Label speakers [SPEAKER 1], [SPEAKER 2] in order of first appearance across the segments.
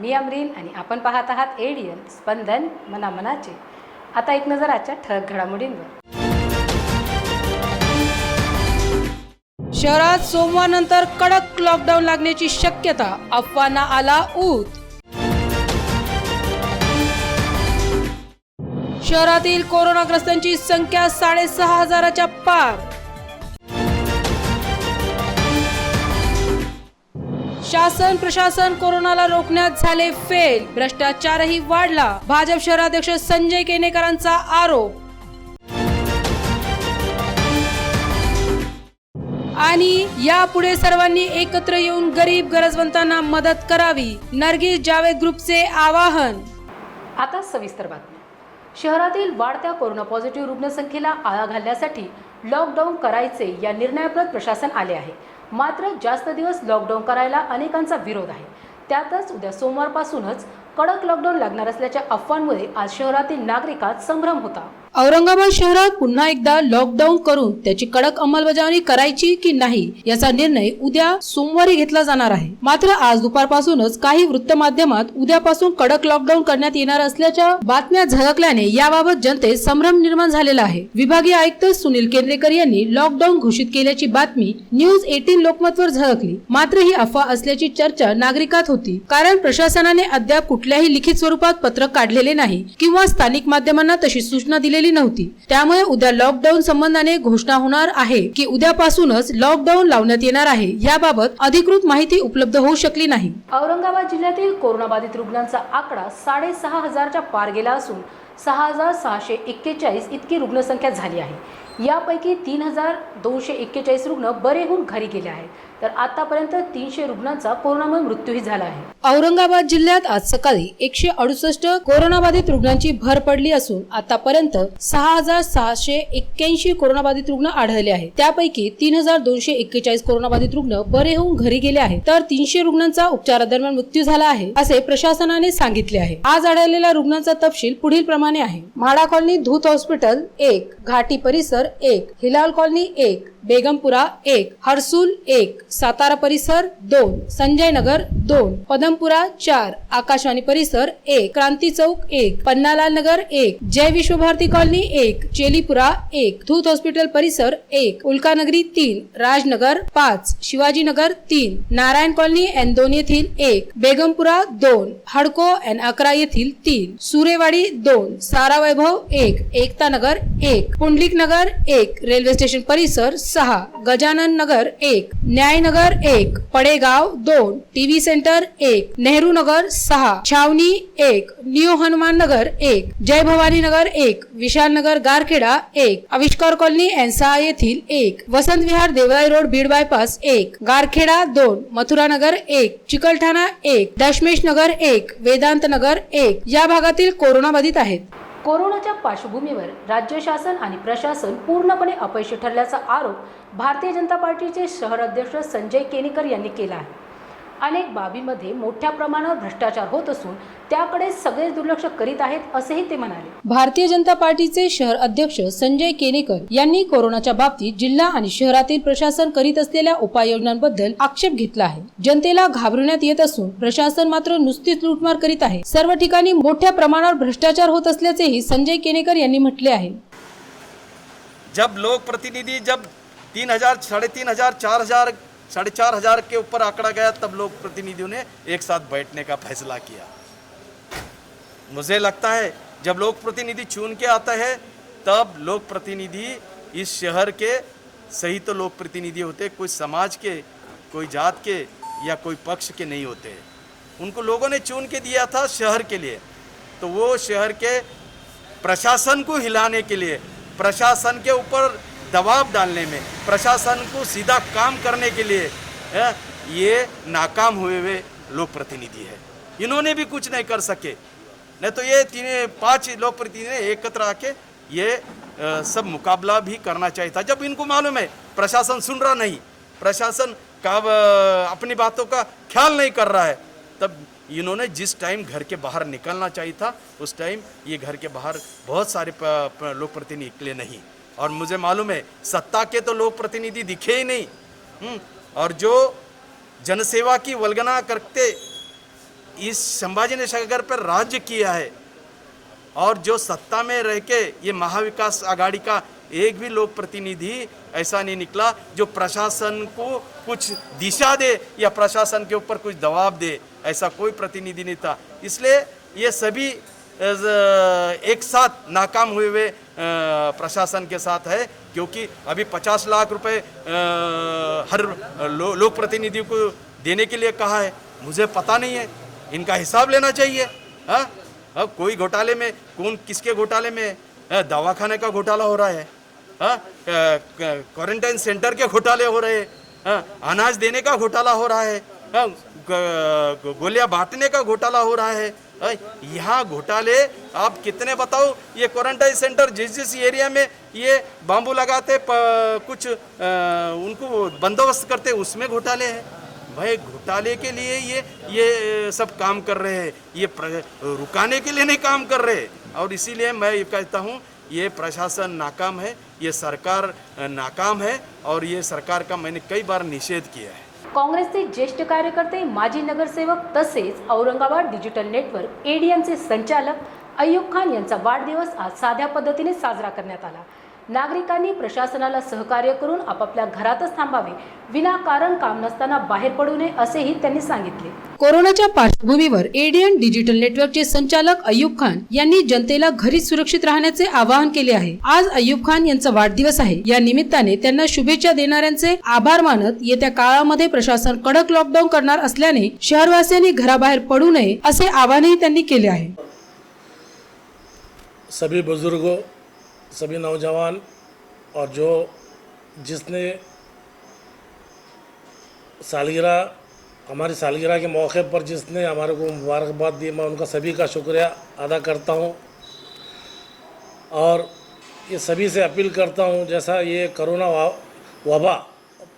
[SPEAKER 1] मी अमरीन आणि आपण पाहत आहात एडीएन स्पंदन मनामनाचे। आता एक नजर आजच्या ठळक घडामोडींवर।
[SPEAKER 2] शहरात सोमवारनंतर कडक लॉकडाऊन लागण्याची शक्यता, अफवांना आला ऊत। शहरातील कोरोनाग्रस्तांची संख्या 6,500च्या पार। शासन प्रशासन कोरोनाला रोखण्यात झाले फेल, भ्रष्टाचारही वाढला, भाजप शहराध्यक्ष संजय केनेकरांचा आरोप। आणि यापुढे सर्वांनी एकत्र येऊन गरीब गरजवंतांना मदत करावी, नरगिस जावेद ग्रुपचे आवाहन।
[SPEAKER 1] आता सविस्तर बातमी। शहरातील वाढत्या कोरोना पॉझिटिव्ह रुग्णसंख्येला आळा घालण्यासाठी लॉकडाऊन करायचे या निर्णयाप्रत प्रशासन आले आहे। मात्र जास्त दिवस लॉकडाऊन करायला अनेकांचा विरोध आहे। त्यातच उद्या सोमवारपासूनच कडक लॉकडाऊन लागणार असल्याच्या अफवांमुळे आज शहरातील नागरिकांत संभ्रम होता।
[SPEAKER 2] औरंगाबाद शहरात पुन्हा एकदा लॉकडाऊन करून त्याची कडक अंमलबजावणी करायची की नाही याचा निर्णय उद्या सोमवारी घेतला जाणार आहे। मात्र आज दुपारपासूनच काही वृत्तमाध्यमात उद्यापासून कडक लॉकडाऊन करण्यात येणार असल्याच्या बातम्या झळकल्याने याबाबत जनतेत संभ्रम निर्माण झालेला आहे। विभागीय आयुक्त सुनील केंद्रेकर यांनी लॉकडाऊन घोषित केल्याची बातमी न्यूज 18 लोकमतवर झळकली। मात्र ही अफवा असल्याची चर्चा नागरिकात होती, कारण प्रशासनाने अद्याप कुठल्याही लिखित स्वरूपात पत्रक काढलेले नाही किंवा स्थानिक माध्यमांना तशी सूचना दिलेली नव्हती। त्यामुळे उद्या लॉकडाऊन संबंधाने घोषणा होणार आहे की उद्यापासूनच लॉकडाऊन लावण्यात येणार आहे याबाबत अधिकृत माहिती उपलब्ध होऊ शकली नाही।
[SPEAKER 1] औरंगाबाद जिल्ह्यातील कोरोनाबाधित रुग्णांचा आकडा 6,500च्या पार गेला असून 6,641 इतकी रुग्णसंख्या झाली आहे। यापैकी 3,241 रुग्ण बरे होऊन घरी गेले आहेत, तर आतापर्यंत 300 रुग्णांचा कोरोनामुळे मृत्यूही झाला आहे।
[SPEAKER 2] औरंगाबाद जिल्ह्यात आज सकाळी 168 कोरोनाबाधित रुग्णांची भर पडली असून आतापर्यंत 6,681 कोरोनाबाधित रुग्ण आढळले आहेत। त्यापैकी 3,241 कोरोनाबाधित रुग्ण बरे होऊन घरी गेले आहेत, तर 300 रुग्णांचा उपचारादरम्यान मृत्यू झाला आहे असे प्रशासनाने सांगितले आहे। आज आढळलेल्या रुग्णांचा तपशील पुढील प्रमाणे आहे। म्हाडा कॉलनी धूत हॉस्पिटल 1, घाटी परिसर 1, हिलाल कॉलनी 1, बेगमपुरा 1, हर्सुल 1, सातारा परिसर 2, संजय नगर 2, पदमपुरा 4, आकाशवाणी परिसर 1, क्रांती चौक 1, पन्नालाल नगर 1, जय विश्वभारती कॉलनी 1, चेलीपुरा 1, धूत हॉस्पिटल परिसर 1, उल्कानगरी 3, राजनगर 5, शिवाजी नगर 3, नारायण कॉलनी N2 येथील 1, बेगमपुरा 2, हडको N11 येथील 3, सुरेवाडी 2, सारा वैभव 1, एकता नगर 1, पुंडलिक नगर 1, रेल्वे स्टेशन परिसर 6, गजानन नगर 1, न्याय नगर 1, पडेगाव 2, टीव्ही सेंटर 1, नेहरू नगर 6, छावनी 1, न्यू हनुमान नगर 1, जय भवानी नगर 1, विशाल नगर गारखेडा 1, आविष्कार कॉलनी N6 येथील 1, वसंत विहार देवराई रोड बीड बायपास 1, गारखेडा 2, मथुरा नगर 1, चिकलठाणा 1, दशमेश नगर 1, वेदांत नगर 1 या भागातील कोरोनाबाधित आहेत।
[SPEAKER 1] कोरोनाच्या पार्श्वभूमीवर राज्य शासन आणि प्रशासन पूर्णपणे अपयशी ठरल्याचा आरोप भारतीय जनता पार्टीचे शहर अध्यक्ष संजय केनेकर यांनी केला आहे। अनेक बाबींमध्ये मोठ्या प्रमाणावर भ्रष्टाचार होत असून त्याकडे सगळेच दुर्लक्ष करीत आहेत असेही ते म्हणाले।
[SPEAKER 2] भारतीय जनता पार्टीचे शहर अध्यक्ष संजय केनेकर यांनी कोरोनाच्या बाबतीत जिल्हा आणि शहरातील प्रशासन करीत असलेल्या उपाययोजनांबद्दल आक्षेप घेतला आहे। जनतेला घाबरवण्यात येत असून प्रशासन मात्र नुसतीच लूटमार करीत आहे। सर्व ठिकाणी मोठ्या प्रमाणावर भ्रष्टाचार होत असल्याचेही संजय केनेकर यांनी म्हटले आहे।
[SPEAKER 3] जब लोक प्रतिनिधि जब 3,000, 3,500, 4,000, 4,500 के ऊपर आंकड़ा गया, तब लोक प्रतिनिधियों ने एक साथ बैठने का फैसला किया। मुझे लगता है जब लोक प्रतिनिधि चुन के आता है तब लोक प्रतिनिधि इस शहर के सही तो लोक प्रतिनिधि होते, कोई समाज के, कोई जात के या कोई पक्ष के नहीं होते। उनको लोगों ने चुन के दिया था शहर के लिए, तो वो शहर के प्रशासन को हिलाने के लिए, प्रशासन के ऊपर दबाव डालने में, प्रशासन को सीधा काम करने के लिए ये नाकाम हुए लोक प्रतिनिधि है। इन्होंने भी कुछ नहीं कर सके, नहीं तो ये 5 लोक प्रतिनिधि ने एकत्र आके ये सब मुकाबला भी करना चाहिए था। जब इनको मालूम है प्रशासन सुन रहा नहीं, प्रशासन का अपनी बातों का ख्याल नहीं कर रहा है, तब इन्होंने जिस टाइम घर के बाहर निकलना चाहिए था उस टाइम ये घर के बाहर बहुत सारे लोक प्रतिनिधि निकले नहीं। और मुझे मालूम है सत्ता के तो लोक प्रतिनिधि दिखे ही नहीं, और जो जनसेवा की वल्गना करते इस संभाजी सागर पर राज्य किया है और जो सत्ता में रह के ये महाविकास आघाड़ी का एक भी लोक प्रतिनिधि ऐसा नहीं निकला जो प्रशासन को कुछ दिशा दे या प्रशासन के ऊपर कुछ दबाव दे, ऐसा कोई प्रतिनिधि नहीं था। इसलिए ये सभी एक साथ नाकाम हुए प्रशासन के साथ है, क्योंकि अभी 50 लाख रुपए हर लोक प्रतिनिधि को देने के लिए कहा है। मुझे पता नहीं है, इनका हिसाब लेना चाहिए। हाँ, अब कोई घोटाले में कौन किसके घोटाले में दवाखाने का घोटाला हो रहा है, क्वारंटाइन सेंटर के घोटाले हो रहे हैं, अनाज देने का घोटाला हो रहा है, गोलियां बांटने का घोटाला हो रहा है। यहाँ घोटाले आप कितने बताओ। ये क्वारंटाइन सेंटर जिस एरिया में ये बांबू लगाते कुछ उनको बंदोबस्त करते उसमें घोटाले हैं। भाई घोटाले के लिए ये सब काम कर रहे हैं, ये रुकाने के लिए नहीं काम कर रहे। और इसीलिए मैं ये कहता हूँ ये प्रशासन नाकाम है, ये सरकार नाकाम है और ये सरकार का मैंने कई बार निषेध किया है।
[SPEAKER 1] काँग्रेसचे ज्येष्ठ कार्यकर्ते, माजी नगरसेवक तसेच औरंगाबाद डिजिटल नेटवर्क एडीएनचे संचालक अय्यूब खान यांचा वाढदिवस आज साध्या पद्धतीने साजरा करण्यात आला। नागरिकांनी प्रशासनाला सहकार्य करून आपापल्या घरातच थांबावे, विनाकारण काम नसताना बाहेर पडू नये असेही त्यांनी सांगितले।
[SPEAKER 2] कोरोनाच्या पार्श्वभूमीवर एडीएन डिजिटल नेटवर्कचे संचालक अय्यूब खान यांनी जनतेला घरीच सुरक्षित राहण्याचे आवाहन केले आहे। आज अय्यूब खान यांचा वाढदिवस आहे, या निमित्ताने त्यांना शुभेच्छा देणाऱ्यांचे आभार मानत येत्या काळामध्ये प्रशासन कडक लॉकडाऊन करणार असल्याने शहरवासियांनी घराबाहेर पडू नये असे आवाहनही त्यांनी केले आहे।
[SPEAKER 4] सभी बुजुर्गों, सभी नौजवान और जिसने हमारी सालगिरह के मौके पर जिसने हमारे को मुबारकबाद दी, मैं उनका सभी का शुक्रिया अदा करता हूं। और ये सभी से अपील करता हूं, जैसा ये कोरोना वबा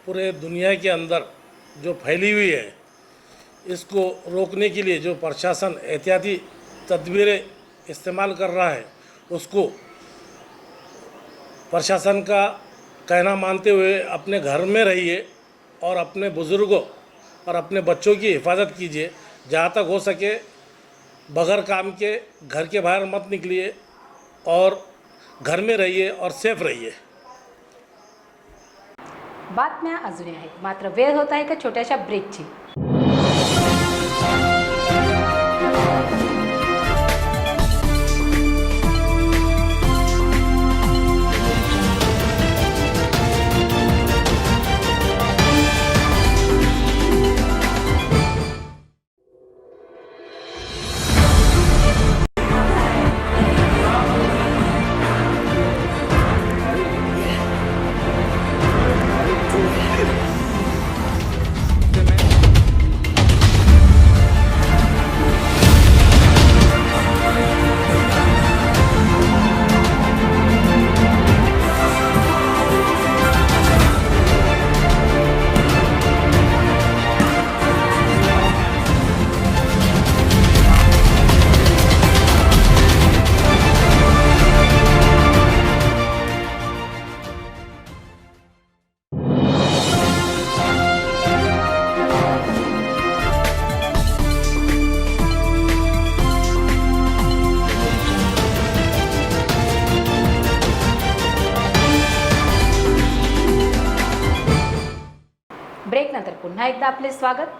[SPEAKER 4] पूरे दुनिया के अंदर जो फैली हुई है, इसको रोकने के लिए जो प्रशासन एहतियाती तदबीरें इस्तेमाल कर रहा है, उसको प्रशासन का कहना मानते हुए अपने घर में रहिए और अपने बुज़ुर्गों और अपने बच्चों की हिफाजत कीजिए। जहाँ तक हो सके बगैर काम के घर के बाहर मत निकलिए और घर में रहिए और सेफ रहिए।
[SPEAKER 1] बातम्या अजूनही आहेत, मात्र वेळ होत आहे का छोट्याशा ब्रेकची। ब्रेक नंतर पुन्हा एकदा आपले स्वागत।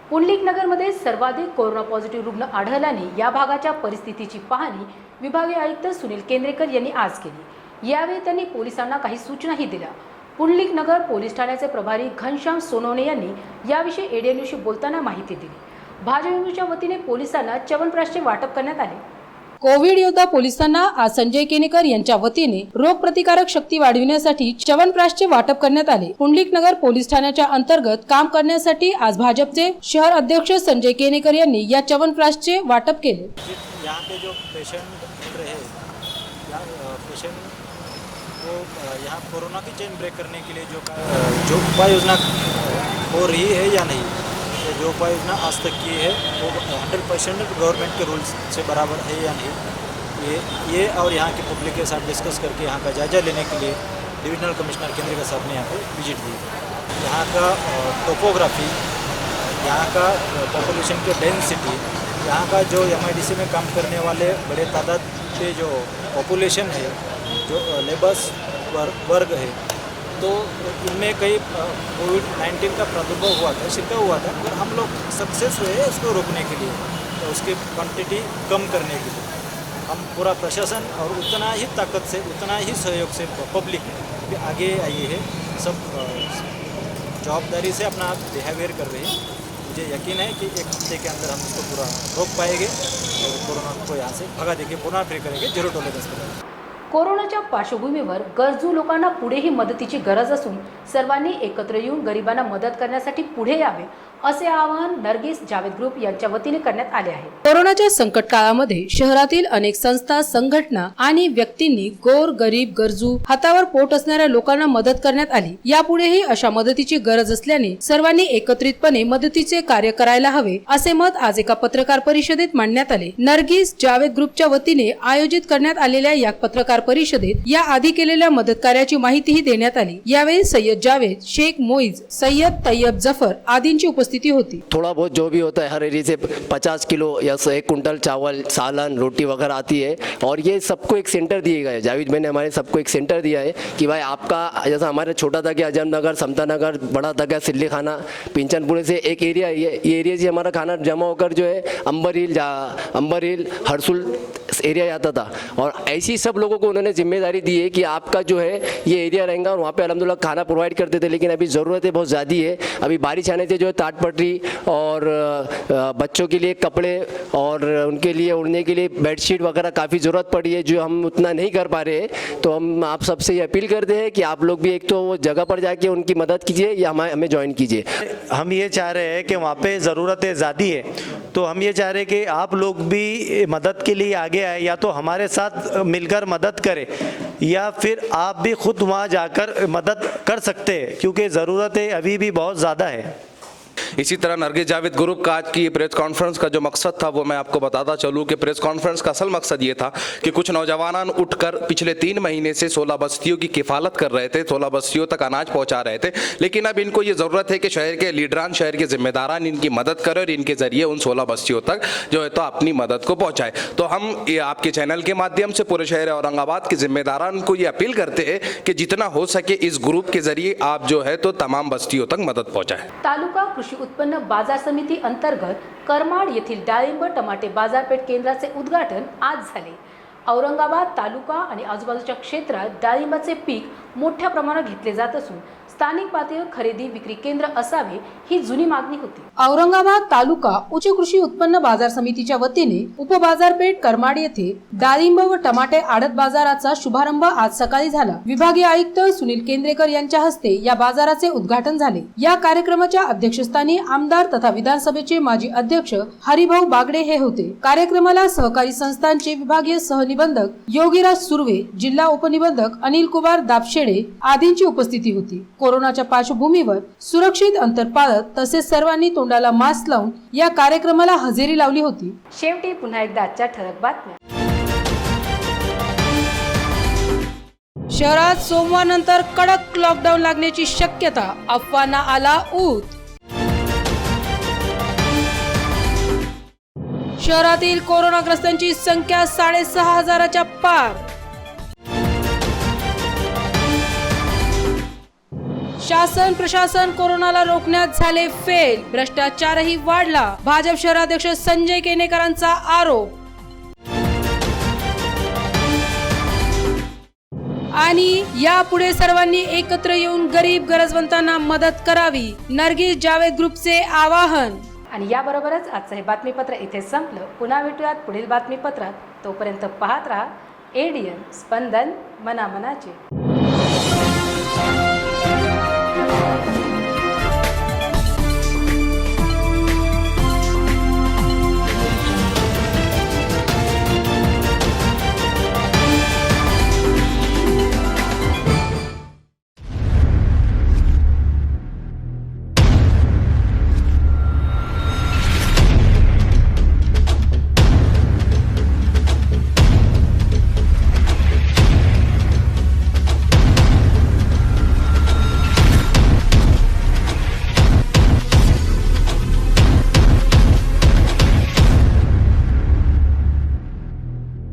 [SPEAKER 1] पुंडलिक नगरमध्ये सर्वाधिक कोरोना पॉझिटिव्ह रुग्ण आढळल्याने या भागाच्या परिस्थितीची पाहणी विभागीय आयुक्त सुनील केंद्रेकर यांनी आज केली। यावेळी त्यांनी पोलिसांना काही सूचनाही दिल्या। पुंडलिक नगर पोलीस ठाण्याचे प्रभारी घनश्याम सोनवणे यांनी याविषयी एडीएनयूशी बोलताना माहिती दिली। भाजपच्या वतीने पोलिसांना च्यवनप्राशचे वाटप करण्यात आले।
[SPEAKER 2] कोविड योद्धा पोलिसांना आज संजय केनेकर यांच्या वतीने रोग प्रतिकारक शक्ती वाढविण्यासाठी च्यवनप्राशचे वाटप करण्यात आले। पुंडलिक नगर पोलीस ठाण्याच्या अंतर्गत काम करण्यासाठी आज भाजपचे शहर अध्यक्ष संजय केनेकर यांनी या च्यवनप्राशचे वाटप केले।
[SPEAKER 5] यहाँ पे जो पेशेंट रहे पेशेंट को यहाँ कोरोना की चेन ब्रेक करने के लिए जो उपाय योजना हो रही है या नहीं, जो उपाय योजना आज तक की है वो 100% गवर्नमेंट के रूल्स से बराबर है या नहीं, ये और यहाँ के पब्लिक के साथ डिस्कस करके यहाँ का जायजा लेने के लिए डिविजनल कमिश्नर केंद्रीय साहब ने यहाँ पे विजिट दी। यहाँ का टोपोग्राफी यहाँ का पॉपुलेशन की डेंसिटी, यहाँ का जो MIDC में काम करने वाले बड़े तादाद पे जो पॉपुलेशन है, जो लेबर्स वर्ग है, तो इनमें कई कोविड-19 का प्रादुर्भाव हुआ था, शिरका हुआ था, मगर हम लोग सक्सेस हुए उसको रोकने के लिए, तो उसकी क्वांटिटी कम करने के लिए हम पूरा प्रशासन और उतना ही ताकत से, उतना ही सहयोग से पब्लिक भी आगे आई है, सब जवाबदारी से अपना बिहेवियर कर रहे हैं। मुझे यकीन है कि एक हफ्ते के अंदर हम इसको पूरा रोक पाएंगे और कोरोना को यहाँ से भगा देंगे, पुनः फ्री करेंगे, झिरो टॉलरन्स करेंगे।
[SPEAKER 1] कोरोनाच्या पार्श्वभूमीवर गरजू लोकांना पुढेही मदतीची गरज असून सर्वांनी एकत्र येऊन गरिबांना मदत करण्यासाठी पुढे यावे असे आवाहन नर्गिस जावेद ग्रुप यांच्या वतीने करण्यात आले आहे।
[SPEAKER 2] कोरोनाच्या संकट काळामध्ये शहरातील अनेक संस्था, संघटना आणि व्यक्तींनी गोर गरीब गरजू हातावर पोट असणाऱ्या लोकांना मदत करण्यात आली। यापुढेही अशा मदतीची गरज असल्याने सर्वांनी एकत्रितपणे मदतीचे कार्य करायला हवे असे मत आज एका पत्रकार परिषदेत मांडण्यात आले। नर्गिस जावेद ग्रुपच्या वतीने आयोजित करण्यात आलेल्या या पत्रकार परिषदेत या आधी केलेल्या मदत कार्याची माहितीही देण्यात आली। यावेळी सय्यद जावेद, शेख मोईज, सय्यद तैयब जफर आदींची उपस्थिती होती।
[SPEAKER 6] थोड़ा बहुत जो भी होता है हर एरिया से 50 किलो या 1 कुंटल चावल, सालन, रोटी वगैरह आती है और ये सबको एक सेंटर दिए गए। जावेद भाई ने हमारे सबको एक सेंटर दिया है कि भाई आपका, जैसा हमारे छोटा था कि अजम नगर, समता नगर, बड़ा था क्या सिल्ली खाना, पिंचनपुरे से एक एरिया है, ये एरिया से हमारा खाना जमा होकर जो है अंबर हिल हरसुल एरिया आता था और ऐसी सब लोगों को उन्होंने जिम्मेदारी दी है कि आपका जो है ये एरिया रहेगा और वहाँ पे अल्हम्दुलिल्लाह खाना प्रोवाइड करते थे। लेकिन अभी ज़रूरतें बहुत ज़्यादा है। अभी बारिश आने से जो है ताटपट्टी और बच्चों के लिए कपड़े और उनके लिए उड़ने के लिए बेडशीट वगैरह काफ़ी ज़रूरत पड़ी है, जो हम उतना नहीं कर पा रहे हैं। तो हम आप सबसे ये अपील करते हैं कि आप लोग भी एक तो वो जगह पर जाके उनकी मदद कीजिए या हमें ज्वाइन कीजिए।
[SPEAKER 7] हम ये चाह रहे हैं कि वहाँ पे ज़रूरतें ज़्यादा है, तो हम ये चाह रहे हैं कि आप लोग भी मदद के लिए आगे आए, या तो हमारे साथ मिलकर मदद करें या फिर आप भी खुद वहाँ जाकर मदद कर सकते हैं, क्योंकि ज़रूरतें अभी भी बहुत ज़्यादा है।
[SPEAKER 8] इसी तरह नरगिस जावेद ग्रुप का आज की प्रेस कॉन्फ्रेंस का जो मकसद था वो मैं आपको बताता चलूँ कि प्रेस कॉन्फ्रेंस का असल मकसद ये था कि कुछ नौजवान उठकर पिछले 3 महीने से 16 बस्तियों की किफ़ालत कर रहे थे, 16 बस्तियों तक अनाज पहुंचा रहे थे। लेकिन अब इनको ये ज़रूरत है कि शहर के लीडरान, शहर के जिम्मेदारान इनकी मदद करें और इनके ज़रिए उन 16 बस्तियों तक जो है तो अपनी मदद को पहुँचाए। तो हम ये आपके चैनल के माध्यम से पूरे शहर औरंगाबाद के जिम्मेदारान को ये अपील करते हैं कि जितना हो सके इस ग्रुप के ज़रिए आप जो है तो तमाम बस्तियों तक मदद पहुँचाएँ।
[SPEAKER 1] तालुका कृषी उत्पन्न बाजार समिती अंतर्गत करमाड येथील डाळिंब टमाटे बाजारपेठ केंद्राचे उद्घाटन आज झाले। औरंगाबाद तालुका आणि आजूबाजूच्या क्षेत्रात डाळिंबाचे पीक मोठ्या प्रमाणात घेतले जात असून स्थानिक पातळीवर खरेदी विक्री केंद्र असावे ही जुनी मागणी होती।
[SPEAKER 2] औरंगाबाद तालुका उच्च कृषी उत्पन्न बाजार समितीच्या वतीने उपबाजारपेठ करमाड येथे डाळिंब व टमाटे आडत बाजाराचा शुभारंभ आज सकाळी झाला। विभागीय आयुक्त सुनील केंद्रेकर यांच्या हस्ते या बाजाराचे उद्घाटन झाले। या कार्यक्रमाच्या अध्यक्षस्थानी आमदार तथा विधानसभेचे माजी अध्यक्ष हरिभाऊ बागडे हे होते। कार्यक्रमाला सहकारी संस्थांचे विभागीय सहनिबंधक योगीराज सुर्वे, जिल्हा उपनिबंधक अनिल कुमार दाबशेडे आदींची उपस्थिती होती। कोरोनाच्या पार्श्वभूमीवर सुरक्षित अंतर पाळत तसेच सर्वांनी तोंडाला मास्क लावून या कार्यक्रमाला हजेरी लावली होती।
[SPEAKER 1] शेवटी पुन्हा एकदा आजच्या ठळक बातम्या।
[SPEAKER 2] शहरात सोमवार नंतर कडक लॉकडाऊन लागण्याची शक्यता, अफवांना आला ऊत। शहरातील कोरोनाग्रस्तांची संख्या 6,500च्या पार। शासन प्रशासन कोरोनाला रोखण्यात झाले फेल, भ्रष्टाचारही वाढला, भाजप शहराध्यक्ष संजय केनेकरांचा आरोप। आणि यापुढे सर्वांनी एकत्र येऊन गरीब गरजवंतांना मदत करावी, नर्गिस जावेद ग्रुपचे आवाहन।
[SPEAKER 1] आणि याबरोबरच आजचं हे बातमीपत्र इथे संपलं। पुन्हा भेटूयात पुढील बातमीपत्रात। तोपर्यंत पाहत रहा ADN स्पंदन मनामनाचे।